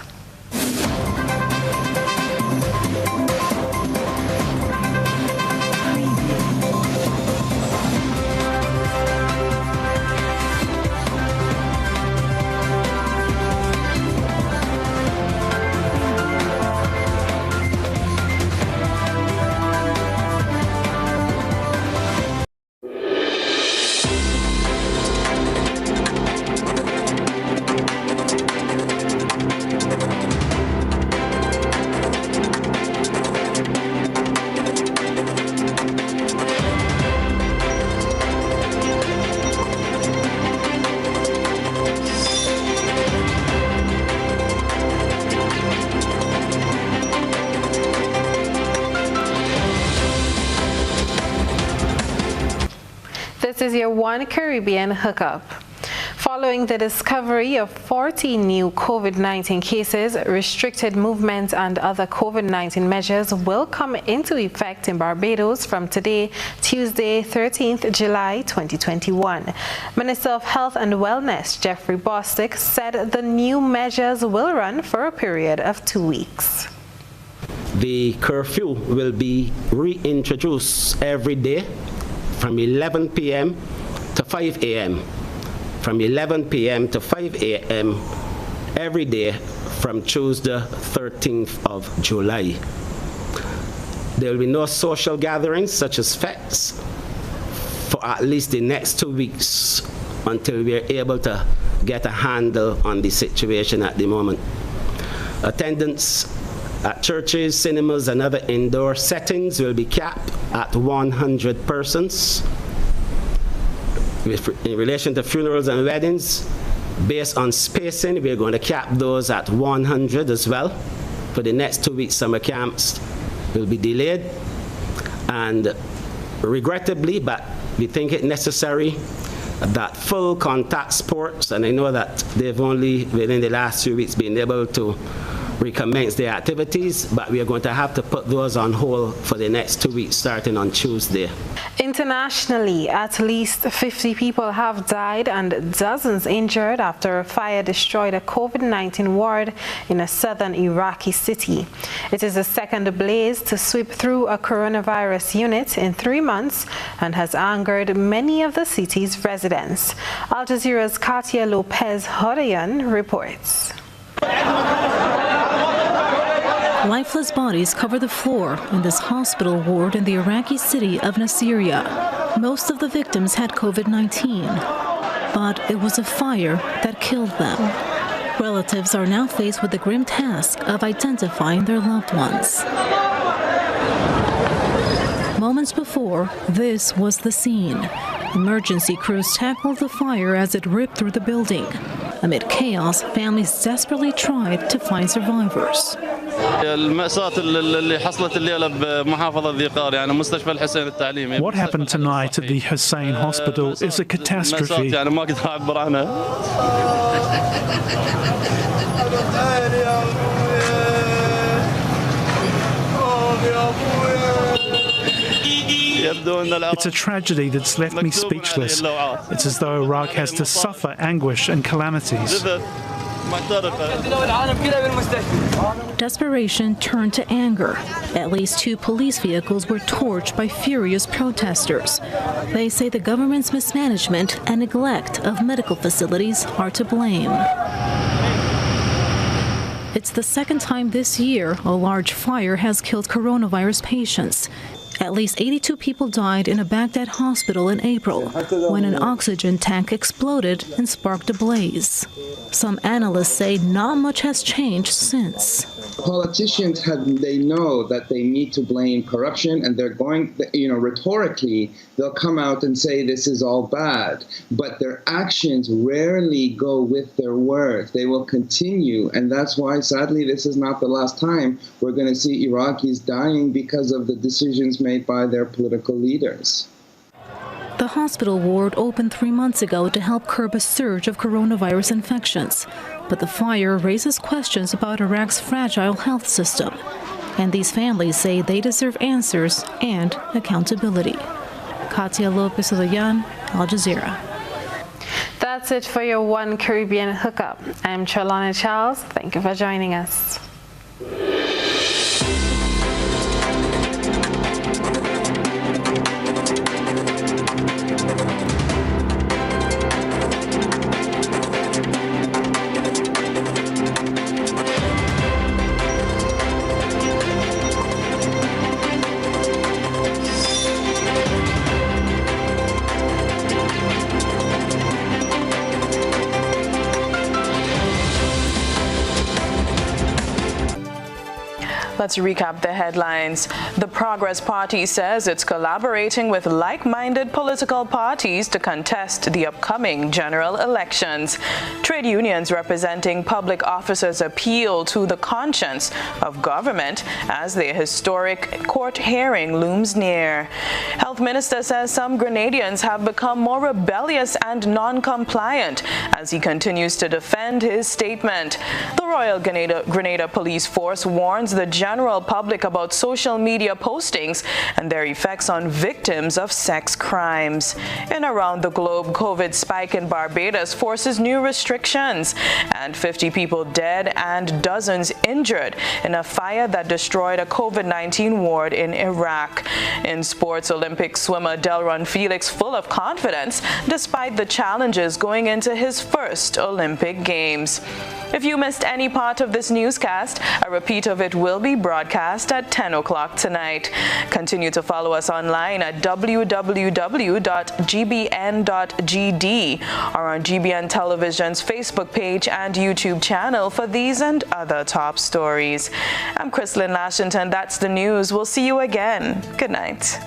This is your One Caribbean Hookup. Following the discovery of 40 new COVID-19 cases, restricted movement and other COVID-19 measures will come into effect in Barbados from today, Tuesday, 13th July 2021. Minister of Health and Wellness, Jeffrey Bostick, said the new measures will run for a period of 2 weeks. The curfew will be reintroduced every day from 11 p.m. to 5 a.m. From 11 p.m. to 5 a.m. every day from Tuesday, 13th of July. There will be no social gatherings such as fetes for at least the next 2 weeks until we are able to get a handle on the situation at the moment. Attendance at churches, cinemas, and other indoor settings will be capped at 100 persons. In relation to funerals and weddings, based on spacing, we're going to cap those at 100 as well. For the next 2 weeks, summer camps will be delayed. And regrettably, but we think it necessary, that full contact sports, and I know that they've only within the last 2 weeks been able to recommence their activities, but we are going to have to put those on hold for the next 2 weeks starting on Tuesday. Internationally, at least 50 people have died and dozens injured after a fire destroyed a COVID-19 ward in a southern Iraqi city. It is the second blaze to sweep through a coronavirus unit in 3 months and has angered many of the city's residents. Al Jazeera's Katia Lopez Hodayan reports. Lifeless bodies cover the floor in this hospital ward in the Iraqi city of Nasiriyah. Most of the victims had COVID-19, but it was a fire that killed them. Relatives are now faced with the grim task of identifying their loved ones. Moments before, this was the scene. Emergency crews tackled the fire as it ripped through the building. Amid chaos, families desperately tried to find survivors. What happened tonight at the Hussein Hospital is a catastrophe. It's a tragedy that's left me speechless. It's as though Iraq has to suffer anguish and calamities. Desperation turned to anger. At least 2 police vehicles were torched by furious protesters. They say the government's mismanagement and neglect of medical facilities are to blame. It's the second time this year a large fire has killed coronavirus patients. At least 82 people died in a Baghdad hospital in April when an oxygen tank exploded and sparked a blaze. Some analysts say not much has changed since. Politicians they know that they need to blame corruption, and they're going, rhetorically, they'll come out and say this is all bad, but their actions rarely go with their words. They will continue, and that's why, sadly, this is not the last time we're going to see Iraqis dying because of the decisions made by their political leaders. The hospital ward opened 3 months ago to help curb a surge of coronavirus infections. But the fire raises questions about Iraq's fragile health system. And these families say they deserve answers and accountability. Katia Lopez-Olayan, Al Jazeera. That's it for your One Caribbean Hookup. I'm Trellona Charles. Thank you for joining us. Let's recap the headlines. The Progress Party says it's collaborating with like-minded political parties to contest the upcoming general elections. Trade unions representing public officers appeal to the conscience of government as their historic court hearing looms near. Health Minister says some Grenadians have become more rebellious and non-compliant as he continues to defend his statement. The Royal Grenada Police Force warns the general public about social media postings and their effects on victims of sex crimes. And around the globe, COVID spike in Barbados forces new restrictions, and 50 people dead and dozens injured in a fire that destroyed a COVID-19 ward in Iraq. In sports, Olympic swimmer Delron Felix full of confidence despite the challenges going into his first Olympic Games. If you missed any part of this newscast, a repeat of it will be broadcast at 10 o'clock tonight. Continue to follow us online at www.gbn.gd or on GBN Television's Facebook page and YouTube channel for these and other top stories. I'm Chrislyn Lashington. That's the news. We'll see you again. Good night.